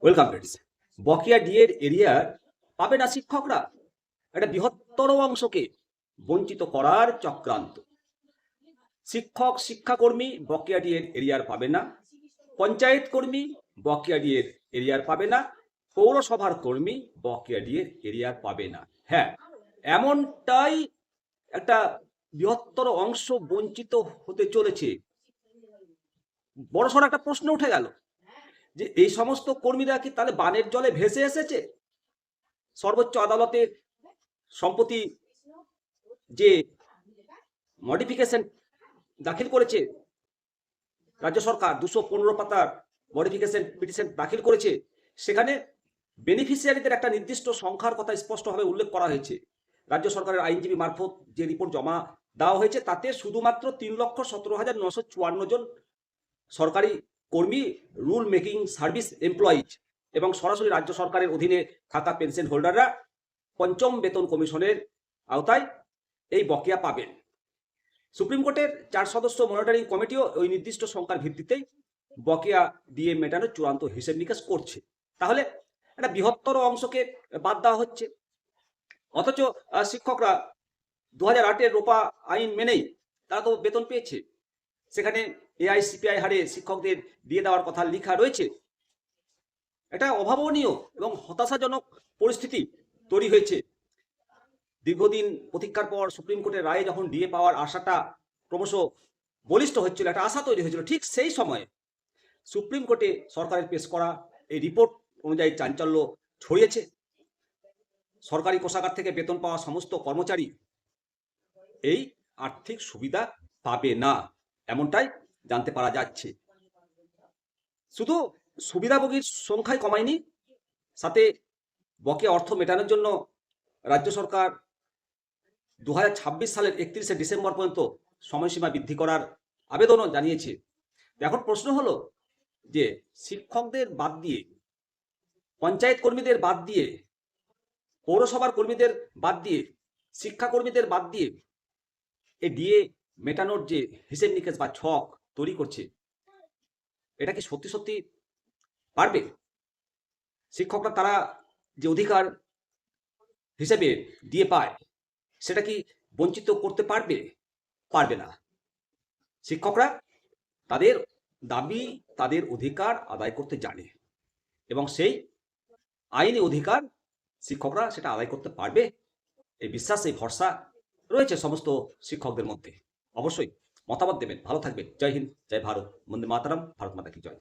Welcome friends. বকেয়া ডিএর এরিয়ার পাবে না শিক্ষকরা, একটা বৃহত্তর অংশকে বঞ্চিত করার চক্রান্ত। শিক্ষক শিক্ষাকর্মী বকেয়া ডিএর এরিয়ার পাবে না, পঞ্চায়েত কর্মী বকেয়া ডিএর এরিয়ার পাবে না, পৌরসভার কর্মী বকেয়া ডিএর এরিয়ার পাবে না। হ্যাঁ, এমনটাই একটা বৃহত্তর অংশ বঞ্চিত হতে চলেছে। বড়সড় একটা প্রশ্ন উঠে গেল যে এই সমস্ত কর্মীরা কি তাহলে বানের জলে ভেসে এসেছে? সর্বোচ্চ আদালতের সম্প্রতি যে মডিফিকেশন দাখিল করেছে রাজ্য সরকার, 215 পাতার মডিফিকেশন পিটিশন দাখিল করেছে, সেখানে বেনিফিশিয়ারিদের একটা নির্দিষ্ট সংখ্যার কথা স্পষ্টভাবে উল্লেখ করা হয়েছে। রাজ্য সরকারের আইনজীবী মারফত যে রিপোর্ট জমা দেওয়া হয়েছে তাতে শুধুমাত্র 3,17,954 জন সরকারি কর্মী, রুল মেকিং সার্ভিস এমপ্লয়িজ এবং সরাসরি রাজ্য সরকারের অধীনে থাকা পেনশন হোল্ডাররা পঞ্চম বেতন কমিশনের আওতায় এই বকেয়া পাবেন। সুপ্রিম কোর্টের 4 সদস্য মনিটরিং কমিটিও ওই নির্দিষ্ট সংখ্যার ভিত্তিতেই বকেয়া দিয়ে মেটানোর চূড়ান্ত হিসেব নিকেশ করছে। তাহলে একটা বৃহত্তর অংশকে বাদ দেওয়া হচ্ছে, অথচ শিক্ষকরা 2008-এর রোপা আইন মেনেই তারা তো বেতন পেয়েছে। সেখানে এআইসিপিআই হারে শিক্ষকদের দিয়ে দেওয়ার কথা লেখা রয়েছে। এটা অভাবনীয় এবং হতাশাজনক পরিস্থিতি তৈরি হয়েছে। দীর্ঘদিন প্রতীক্ষার পর সুপ্রিম কোর্টের রায়ে যখন ডিএ পাওয়ার আশাটা ক্রমশ বলিষ্ঠ হচ্ছিল, একটা আশা তৈরি হয়েছিল, ঠিক সেই সময়ে সুপ্রিম কোর্টে সরকারের পেশ করা এই রিপোর্ট অনুযায়ী চাঞ্চল্য ছড়িয়েছে। সরকারি কোষাগার থেকে বেতন পাওয়া সমস্ত কর্মচারী এই আর্থিক সুবিধা পাবে না, এমনটাই জানতে পারা যাচ্ছে। শুধু সুবিধাভোগীর সংখ্যাই কমায়নি, সাথে বকেয়া অর্থ মেটানোর জন্য রাজ্য সরকার 2026 সালের 31শে ডিসেম্বর পর্যন্ত সময়সীমা বৃদ্ধি করার আবেদনও জানিয়েছে। এখন প্রশ্ন হলো যে শিক্ষকদের বাদ দিয়ে, পঞ্চায়েত কর্মীদের বাদ দিয়ে, পৌরসভার কর্মীদের বাদ দিয়ে, শিক্ষাকর্মীদের বাদ দিয়ে এই ডিএ মেটানোর যে হিসেব নিকেশ বা ছক তৈরি করছে, এটা কি সত্যি সত্যি পারবে? শিক্ষকরা তারা যে অধিকার হিসেবে দিয়ে পায় সেটা কি বঞ্চিত করতে পারবে? পারবে না। শিক্ষকরা তাদের দাবি, তাদের অধিকার আদায় করতে জানে এবং সেই আইনি অধিকার শিক্ষকরা সেটা আদায় করতে পারবে, এই বিশ্বাস, এই ভরসা রয়েছে সমস্ত শিক্ষকদের মধ্যে। অবশ্যই মতামত দেবেন, ভালো থাকবেন। জয় হিন্দ, জয় ভারত, বন্দে মাতরম, ভারত মাতা কি জয়।